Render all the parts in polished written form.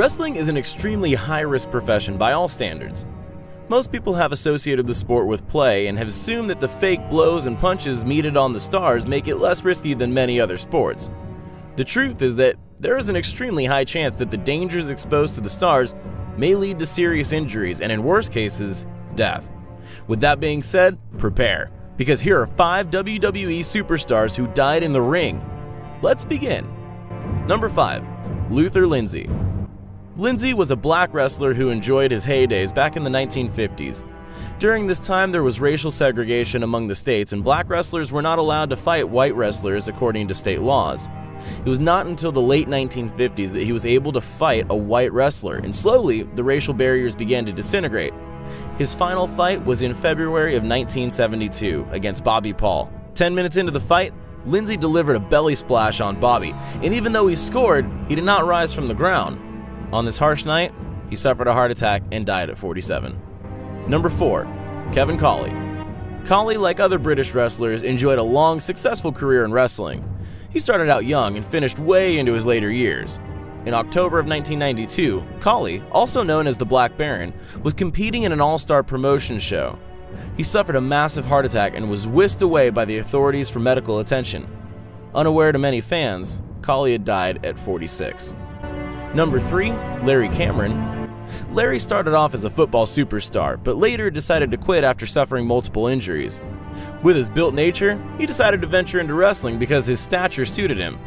Wrestling is an extremely high-risk profession by all standards. Most people have associated the sport with play and have assumed that the fake blows and punches meted on the stars make it less risky than many other sports. The truth is that there is an extremely high chance that the dangers exposed to the stars may lead to serious injuries and, in worst cases, death. With that being said, prepare, because here are 5 WWE superstars who died in the ring. Let's begin. Number 5. Luther Lindsay. Lindsay was a black wrestler who enjoyed his heydays back in the 1950s. During this time, there was racial segregation among the states, and black wrestlers were not allowed to fight white wrestlers according to state laws. It was not until the late 1950s that he was able to fight a white wrestler, and slowly, the racial barriers began to disintegrate. His final fight was in February of 1972 against Bobby Paul. 10 minutes into the fight, Lindsay delivered a belly splash on Bobby, and even though he scored, he did not rise from the ground. On this harsh night, he suffered a heart attack and died at 47. Number 4. Kevin Colley. Colley, like other British wrestlers, enjoyed a long, successful career in wrestling. He started out young and finished way into his later years. In October of 1992, Colley, also known as the Black Baron, was competing in an all-star promotion show. He suffered a massive heart attack and was whisked away by the authorities for medical attention. Unaware to many fans, Colley had died at 46. Number 3. Larry Cameron. Larry started off as a football superstar, but later decided to quit after suffering multiple injuries. With his built nature, he decided to venture into wrestling because his stature suited him.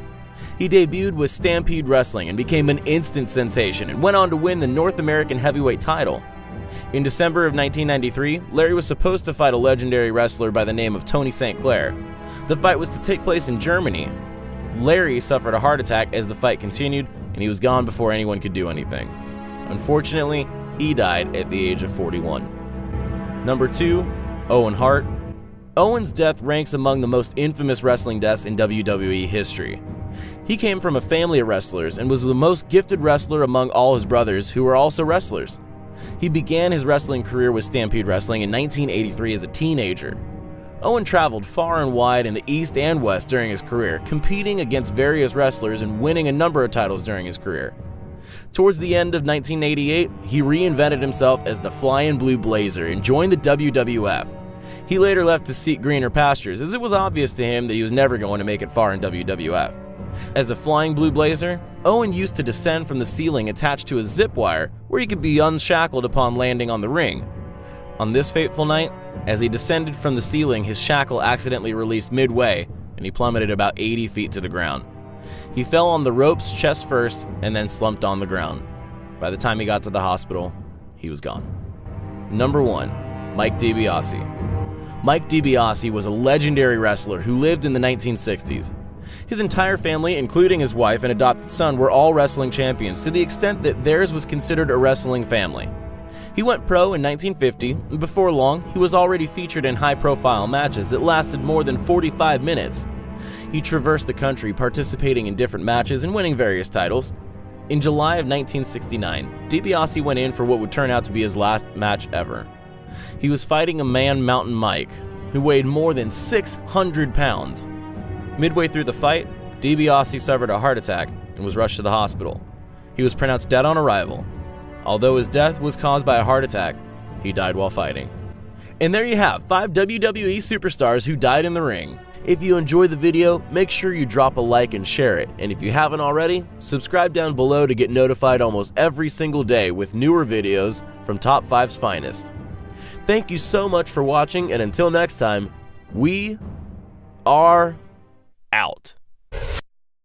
He debuted with Stampede Wrestling and became an instant sensation and went on to win the North American Heavyweight title. In December of 1993, Larry was supposed to fight a legendary wrestler by the name of Tony St. Clair. The fight was to take place in Germany. Larry suffered a heart attack as the fight continued, and he was gone before anyone could do anything. Unfortunately, he died at the age of 41. Number 2. Owen Hart. Owen's death ranks among the most infamous wrestling deaths in WWE history. He came from a family of wrestlers and was the most gifted wrestler among all his brothers, who were also wrestlers. He began his wrestling career with Stampede Wrestling in 1983 as a teenager. Owen traveled far and wide in the East and West during his career, competing against various wrestlers and winning a number of titles during his career. Towards the end of 1988, he reinvented himself as the Flying Blue Blazer and joined the WWF. He later left to seek greener pastures, as it was obvious to him that he was never going to make it far in WWF. As a Flying Blue Blazer, Owen used to descend from the ceiling attached to a zip wire where he could be unshackled upon landing on the ring. On this fateful night, as he descended from the ceiling, his shackle accidentally released midway, and he plummeted about 80 feet to the ground. He fell on the ropes chest first and then slumped on the ground. By the time he got to the hospital, he was gone. Number 1. Mike DiBiase. Mike DiBiase was a legendary wrestler who lived in the 1960s. His entire family, including his wife and adopted son, were all wrestling champions to the extent that theirs was considered a wrestling family. He went pro in 1950, and before long, he was already featured in high-profile matches that lasted more than 45 minutes. He traversed the country participating in different matches and winning various titles. In July of 1969, DiBiase went in for what would turn out to be his last match ever. He was fighting a man, Mountain Mike, who weighed more than 600 pounds. Midway through the fight, DiBiase suffered a heart attack and was rushed to the hospital. He was pronounced dead on arrival. Although his death was caused by a heart attack, he died while fighting. And there you have 5 WWE superstars who died in the ring. If you enjoyed the video, make sure you drop a like and share it. And if you haven't already, subscribe down below to get notified almost every single day with newer videos from Top 5's finest. Thank you so much for watching, and until next time, we are out.